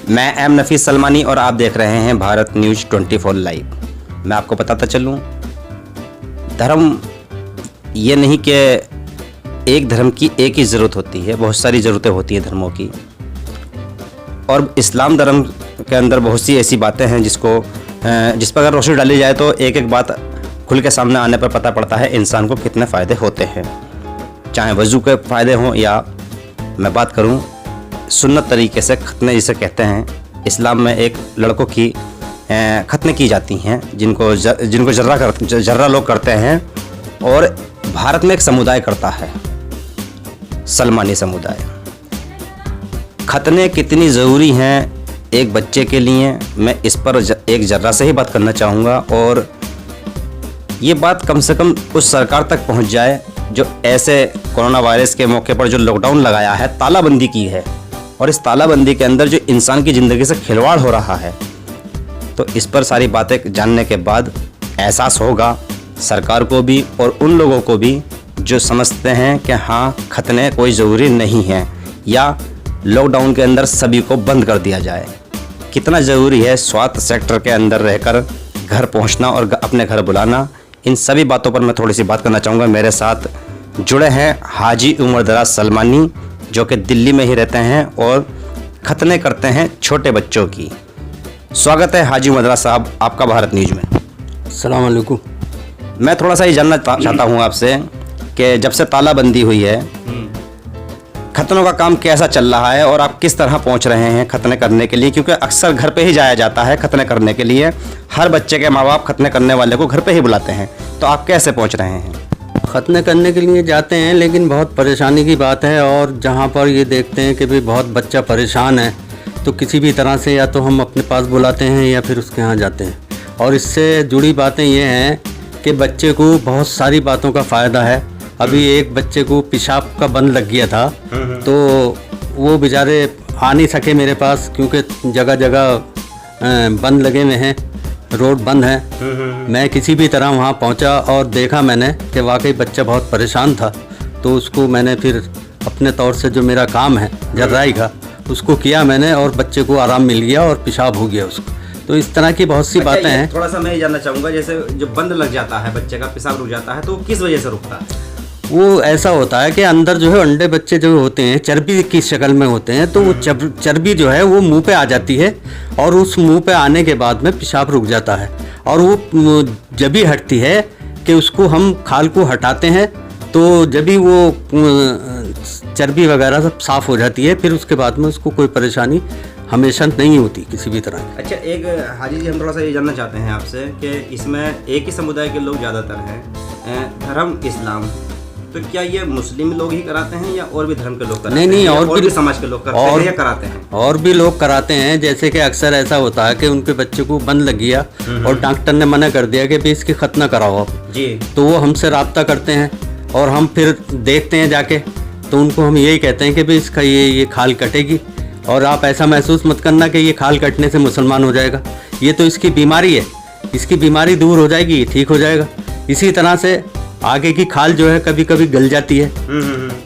मैं एम नफीस सलमानी और आप देख रहे हैं भारत न्यूज़ 24 लाइव। मैं आपको बताता चलूं, धर्म ये नहीं कि एक धर्म की एक ही ज़रूरत होती है, बहुत सारी ज़रूरतें होती हैं धर्मों की। और इस्लाम धर्म के अंदर बहुत सी ऐसी बातें हैं जिस पर अगर रोशनी डाली जाए तो एक एक बात खुल के सामने आने पर पता पड़ता है इंसान को कितने फ़ायदे होते हैं। चाहे वज़ू के फ़ायदे हों या मैं बात करूं सुन्नत तरीके से खतने जिसे कहते हैं। इस्लाम में एक लड़कों की खतने की जाती हैं जिनको जर्रा लोग करते हैं। और भारत में एक समुदाय करता है, सलमानी समुदाय। खतने कितनी ज़रूरी हैं एक बच्चे के लिए, मैं इस पर एक जर्रा से ही बात करना चाहूँगा। और ये बात कम से कम उस सरकार तक पहुँच जाए जो ऐसे कोरोना वायरस के मौके पर जो लॉकडाउन लगाया है, तालाबंदी की है, और इस तालाबंदी के अंदर जो इंसान की ज़िंदगी से खिलवाड़ हो रहा है। तो इस पर सारी बातें जानने के बाद एहसास होगा सरकार को भी और उन लोगों को भी जो समझते हैं कि हाँ खतने कोई ज़रूरी नहीं है या लॉकडाउन के अंदर सभी को बंद कर दिया जाए। कितना ज़रूरी है स्वास्थ्य सेक्टर के अंदर रहकर घर पहुंचना और अपने घर बुलाना। इन सभी बातों पर मैं थोड़ी सी बात करना चाहूँगा। मेरे साथ जुड़े हैं हाजी उमर दराज सलमानी, जो कि दिल्ली में ही रहते हैं और खतने करते हैं छोटे बच्चों की। स्वागत है हाजी उमर दराज साहब आपका भारत न्यूज़ में। अस्सलाम वालेकुम। मैं थोड़ा सा ये जानना चाहता हूँ आपसे कि जब से तालाबंदी हुई है खतनों का काम कैसा चल रहा है और आप किस तरह पहुंच रहे हैं खतने करने के लिए, क्योंकि अक्सर घर पे ही जाया जाता है खतने करने के लिए। हर बच्चे के माँ बाप खतने करने वाले को घर पे ही बुलाते हैं, तो आप कैसे पहुंच रहे हैं? खतने करने के लिए जाते हैं, लेकिन बहुत परेशानी की बात है। और जहाँ पर ये देखते हैं कि भाई बहुत बच्चा परेशान है, तो किसी भी तरह से या तो हम अपने पास बुलाते हैं या फिर उसके यहाँ जाते हैं। और इससे जुड़ी बातें ये हैं कि बच्चे को बहुत सारी बातों का फ़ायदा है। अभी एक बच्चे को पेशाब का बंद लग गया था, तो वो बेचारे आ नहीं सके मेरे पास, क्योंकि जगह जगह बंद लगे हुए हैं, रोड बंद है। मैं किसी भी तरह वहाँ पहुँचा और देखा मैंने कि वाकई बच्चा बहुत परेशान था। तो उसको मैंने फिर अपने तौर से जो मेरा काम है जर्राई का, उसको किया मैंने और बच्चे को आराम मिल गया और पेशाब हो गया उसको। तो इस तरह की बहुत सी बातें हैं। थोड़ा सा मैं ये जानना चाहूँगा, जैसे जो बंद लग जाता है बच्चे का, पेशाब रुक जाता है, तो किस वजह से रुकता है? वो ऐसा होता है कि अंदर जो है अंडे बच्चे जो होते हैं चर्बी की शक्ल में होते हैं, तो वो चर्बी जो है वो मुंह पे आ जाती है और उस मुंह पे आने के बाद में पेशाब रुक जाता है। और वो जब भी हटती है कि उसको हम खाल को हटाते हैं, तो जब भी वो चर्बी वगैरह सब साफ़ हो जाती है, फिर उसके बाद में उसको कोई परेशानी हमेशा नहीं होती किसी भी तरह की। अच्छा, एक हाजी जी हम थोड़ा सा ये जानना चाहते हैं आपसे कि इसमें एक ही समुदाय के लोग ज़्यादातर हैं, धर्म इस्लाम, तो क्या ये मुस्लिम लोग ही कराते हैं या और भी धर्म के लोग कराते हैं? नहीं, और भी समाज के लोग करते हैं या कराते हैं? और भी लोग कराते हैं। जैसे कि अक्सर ऐसा होता है कि उनके बच्चे को बंद लग गया और डॉक्टर ने मना कर दिया कि भाई इसकी खतना कराओ आप जी, तो वो हमसे रब्ता करते हैं और हम फिर देखते हैं जाके, तो उनको हम यही कहते हैं कि भाई इसका ये खाल कटेगी और आप ऐसा महसूस मत करना कि ये खाल कटने से मुसलमान हो जाएगा। ये तो इसकी बीमारी है, इसकी बीमारी दूर हो जाएगी, ये ठीक हो जाएगा। इसी तरह से आगे की खाल जो है कभी कभी गल जाती है,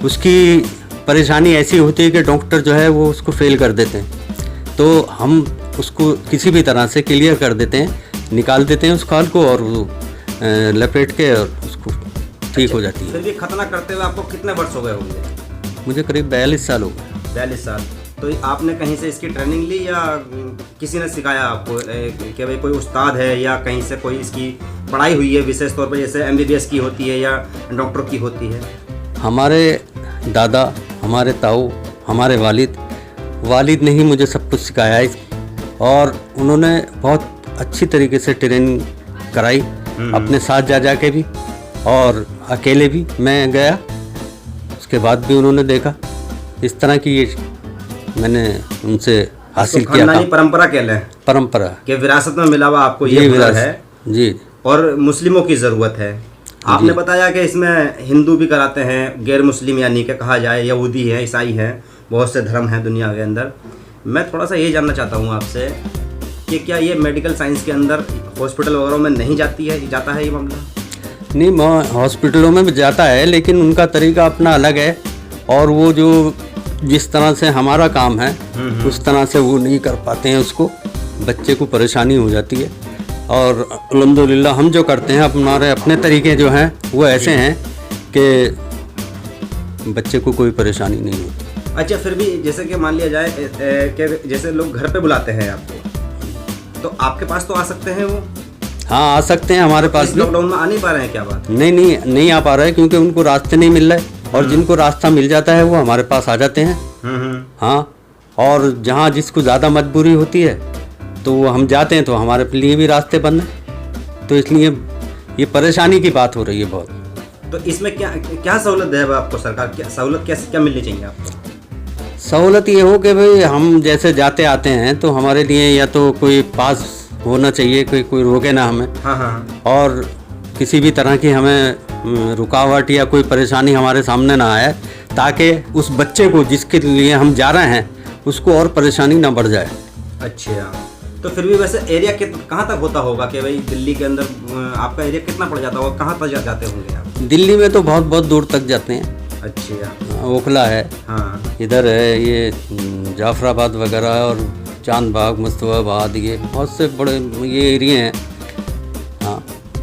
उसकी परेशानी ऐसी होती है कि डॉक्टर जो है वो उसको फेल कर देते हैं। तो हम उसको किसी भी तरह से क्लियर कर देते हैं, निकाल देते हैं उस खाल को और लपेट के और उसको ठीक हो जाती है। फिर भी खतना करते हुए आपको कितने वर्ष हो गए होंगे? मुझे करीब 42 साल हो गए। 42 साल। तो आपने कहीं से इसकी ट्रेनिंग ली या किसी ने सिखाया आपको कि भाई कोई उस्ताद है या कहीं से कोई इसकी पढ़ाई हुई है विशेष तौर पर, जैसे MBBS की होती है या डॉक्टर की होती है? हमारे दादा, हमारे ताऊ, हमारे वालिद ने ही मुझे सब कुछ सिखाया है और उन्होंने बहुत अच्छी तरीके से ट्रेनिंग कराई, अपने साथ जा के भी और अकेले भी मैं गया, उसके बाद भी उन्होंने देखा। इस तरह की ये मैंने उनसे हासिल किया था। परंपरा कह लें, परंपरा के विरासत में मिला हुआ आपको ये हुनर है जी। और मुस्लिमों की ज़रूरत है। आपने बताया कि इसमें हिंदू भी कराते हैं, गैर मुस्लिम यानी कि कहा जाए यहूदी है, ईसाई हैं, बहुत से धर्म हैं दुनिया के अंदर। मैं थोड़ा सा ये जानना चाहता हूँ आपसे कि क्या ये मेडिकल साइंस के अंदर हॉस्पिटल वगैरह में नहीं जाता है ये मामला? नहीं, हॉस्पिटलों में भी जाता है, लेकिन उनका तरीका अपना अलग है और वो जो जिस तरह से हमारा काम है उस तरह से वो नहीं कर पाते हैं, उसको बच्चे को परेशानी हो जाती है। और अल्हम्दुलिल्लाह हम जो करते हैं हमारे अपने तरीके जो हैं वो ऐसे हैं कि बच्चे को कोई परेशानी नहीं होती। अच्छा, फिर भी जैसे कि मान लिया जाए कि जैसे लोग घर पे बुलाते हैं आपको, तो आपके पास तो आ सकते हैं वो? हाँ, आ सकते हैं हमारे पास भी। लॉकडाउन में आ नहीं पा रहे हैं क्या बात? नहीं आ पा रहा है क्योंकि उनको रास्ते नहीं मिल रहे, और जिनको रास्ता मिल जाता है वो हमारे पास आ जाते हैं। हाँ, और जहाँ जिसको ज़्यादा मजबूरी होती है तो वो हम जाते हैं, तो हमारे लिए भी रास्ते बंद हैं, तो इसलिए ये परेशानी की बात हो रही है बहुत। तो इसमें क्या सहूलत है आपको? सरकार क्या सहूलत क्या मिलनी चाहिए आपको? सहूलत ये हो कि भाई हम जैसे जाते आते हैं तो हमारे लिए या तो कोई पास होना चाहिए, कोई रोके ना हमें। हाँ। और किसी भी तरह की हमें रुकावट या कोई परेशानी हमारे सामने ना आए, ताकि उस बच्चे को जिसके लिए हम जा रहे हैं उसको और परेशानी ना बढ़ जाए। अच्छा, तो फिर भी वैसे एरिया कहाँ तक होता होगा कि भाई दिल्ली के अंदर आपका एरिया कितना पड़ जाता होगा? कहाँ तक जाते होंगे आप? दिल्ली में तो बहुत दूर तक जाते हैं। अच्छा, ओखला है, हाँ, इधर है ये जाफराबाद वगैरह, और चांदबाग, मुस्तफाबाद, ये बहुत से बड़े ये एरिया हैं। हाँ,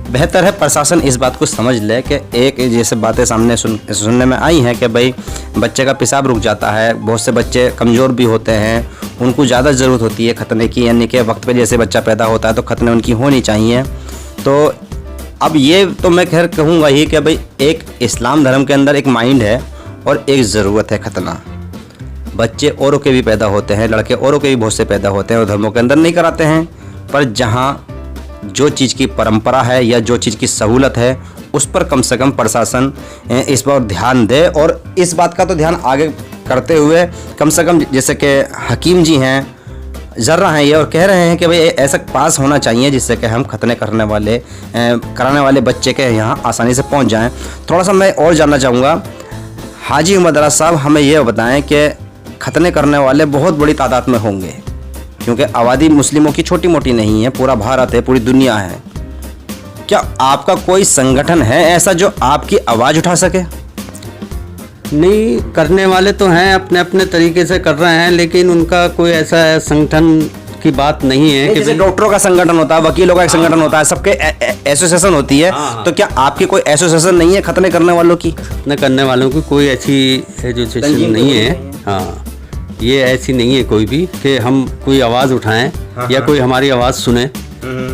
बेहतर है प्रशासन इस बात को समझ ले कि एक जैसे बातें सामने सुनने में आई हैं कि भाई बच्चे का पेशाब रुक जाता है, बहुत से बच्चे कमज़ोर भी होते हैं, उनको ज़्यादा ज़रूरत होती है खतने की, यानी कि वक्त पे जैसे बच्चा पैदा होता है तो खतने उनकी होनी चाहिए। तो अब ये तो मैं खैर कहूँगा ही कि भाई एक इस्लाम धर्म के अंदर एक माइंड है और एक ज़रूरत है खतना। बच्चे औरों के भी पैदा होते हैं, लड़के औरों के भी बहुत से पैदा होते हैं और धर्मों के अंदर नहीं कराते हैं, पर जहाँ जो चीज़ की परंपरा है या जो चीज़ की सहूलत है उस पर कम से कम प्रशासन इस पर ध्यान दे। और इस बात का तो ध्यान आगे करते हुए कम से कम जैसे कि हकीम जी हैं, जर्रा हैं ये, और कह रहे हैं कि भाई ऐसा पास होना चाहिए जिससे कि हम खतने कराने वाले बच्चे के यहाँ आसानी से पहुँच जाएँ। थोड़ा सा मैं और जानना चाहूँगा, हाजी मदरास साहब हमें ये बताएं कि खतने करने वाले बहुत बड़ी तादाद में होंगे, क्योंकि आबादी मुस्लिमों की छोटी मोटी नहीं है, पूरा भारत है, पूरी दुनिया है। क्या आपका कोई संगठन है ऐसा जो आपकी आवाज़ उठा सके? नहीं, करने वाले तो हैं, अपने अपने तरीके से कर रहे हैं, लेकिन उनका कोई ऐसा संगठन की बात नहीं है कि जैसे डॉक्टरों का संगठन होता है, वकीलों का एक संगठन होता है, सबके एसोसिएशन होती है। तो क्या आपकी कोई एसोसिएशन नहीं है खतने करने वालों की? खतने करने वालों की कोई ऐसी एसोसिएशन नहीं है। हाँ, ये ऐसी नहीं है कोई भी कि हम कोई आवाज़ उठाएं या कोई हमारी आवाज़ सुने।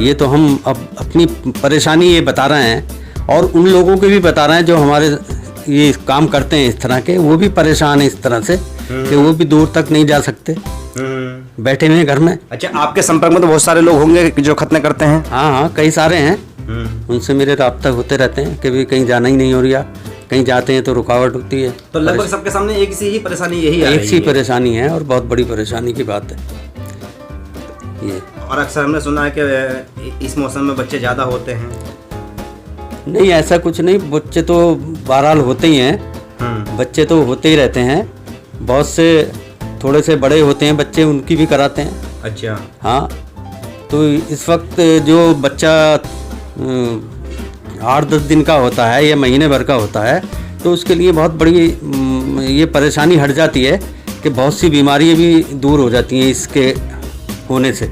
ये तो हम अब अपनी परेशानी ये बता रहे हैं, और उन लोगों के भी बता रहे हैं जो हमारे ये काम करते हैं इस तरह के, वो भी परेशान है इस तरह से कि वो भी दूर तक नहीं जा सकते, बैठे हुए हैं घर में। अच्छा, आपके संपर्क में तो बहुत सारे लोग होंगे जो खतने करते हैं? हाँ, कई सारे हैं, उनसे मेरे राब्ता होते रहते हैं कि भी कहीं जाना ही नहीं हो रहा, कहीं जाते हैं तो रुकावट होती है। तो लगभग सबके सामने एक सी ही परेशानी यही है? एक सी परेशानी है, और बहुत बड़ी परेशानी की बात है ये। और अक्सर हमने सुना है कि इस मौसम में बच्चे ज़्यादा होते हैं। नहीं, ऐसा कुछ नहीं, बच्चे तो बहरहाल होते ही हैं, बच्चे तो होते ही रहते हैं। बहुत से थोड़े से बड़े होते हैं बच्चे, उनकी भी कराते हैं। अच्छा, हाँ, तो इस वक्त जो बच्चा 8-10 दिन का होता है या महीने भर का होता है, तो उसके लिए बहुत बड़ी ये परेशानी हट जाती है कि बहुत सी बीमारियां भी दूर हो जाती हैं इसके होने से।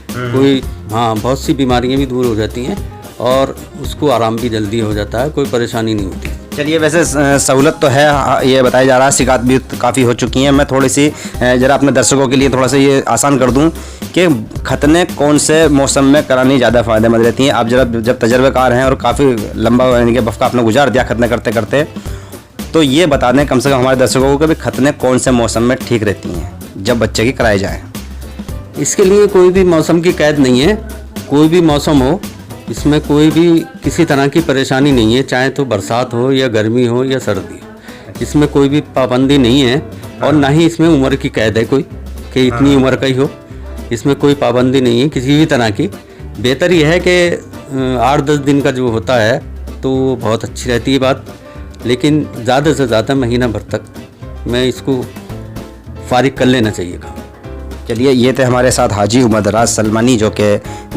हाँ, बहुत सी बीमारियां भी दूर हो जाती हैं और उसको आराम भी जल्दी हो जाता है, कोई परेशानी नहीं होती। चलिए, वैसे सहूलत तो है, ये बताया जा रहा है, शिकायत भी काफ़ी हो चुकी हैं। मैं थोड़ी सी ज़रा अपने दर्शकों के लिए थोड़ा सा ये आसान कर दूं कि खतने कौन से मौसम में करानी ज़्यादा फ़ायदेमंद रहती हैं। आप जब तजर्बेकार हैं और काफ़ी लंबा यानी कि वक्त आपने गुजार दिया खतने करते करते, तो ये बता दें कम से कम हमारे दर्शकों को कि भी खतने कौन से मौसम में ठीक रहती हैं जब बच्चे की कराई जाए। इसके लिए कोई भी मौसम की कैद नहीं है, कोई भी मौसम हो, इसमें कोई भी किसी तरह की परेशानी नहीं है, चाहे तो बरसात हो या गर्मी हो या सर्दी हो, इसमें कोई भी पाबंदी नहीं है। और ना ही इसमें उम्र की कैद है कोई कि इतनी उम्र का ही हो, इसमें कोई पाबंदी नहीं है किसी भी तरह की। बेहतर यह है कि 8-10 दिन का जो होता है तो वो बहुत अच्छी रहती है बात, लेकिन ज़्यादा से ज़्यादा महीना भर तक मैं इसको फारिग कर लेना चाहिए काम। चलिए, ये थे हमारे साथ हाजी मदरास सलमानी जो कि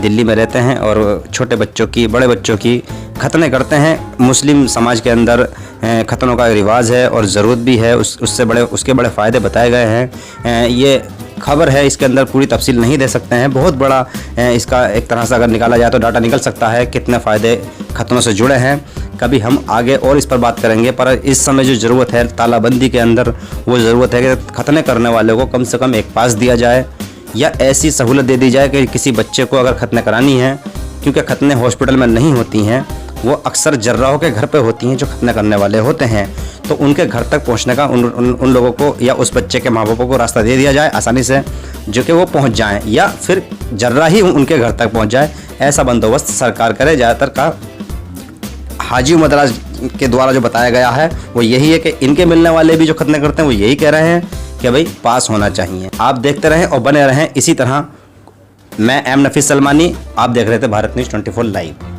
दिल्ली में रहते हैं और छोटे बच्चों की, बड़े बच्चों की खतने करते हैं। मुस्लिम समाज के अंदर खतनों का रिवाज है और ज़रूरत भी है, उसके बड़े फ़ायदे बताए गए हैं। ये खबर है, इसके अंदर पूरी तफसील नहीं दे सकते हैं। बहुत बड़ा इसका एक तरह से अगर निकाला जाए तो डाटा निकल सकता है, कितने फ़ायदे खतनों से जुड़े हैं। कभी हम आगे और इस पर बात करेंगे, पर इस समय जो ज़रूरत है तालाबंदी के अंदर, वो ज़रूरत है कि खतने करने वाले को कम से कम एक पास दिया जाए या ऐसी सहूलत दे दी जाए कि किसी बच्चे को अगर खतने करानी है, क्योंकि खतने हॉस्पिटल में नहीं होती हैं, वो अक्सर जर्राहों के घर पे होती हैं जो खतने करने वाले होते हैं, तो उनके घर तक पहुंचने का उन लोगों को या उस बच्चे के माँ बापों को रास्ता दे दिया जाए आसानी से, जो कि वो पहुंच जाएं या फिर जर्रा ही उनके घर तक पहुंच जाए। ऐसा बंदोबस्त सरकार करे। ज़्यादातर का हाजी मदराज के द्वारा जो बताया गया है वो यही है कि इनके मिलने वाले भी जो खतने करते हैं वो यही कह रहे हैं कि भाई पास होना चाहिए। आप देखते रहें और बने रहें इसी तरह। मैं एम नफीस सलमानी, आप देख रहे थे भारत न्यूज़ 24 लाइव।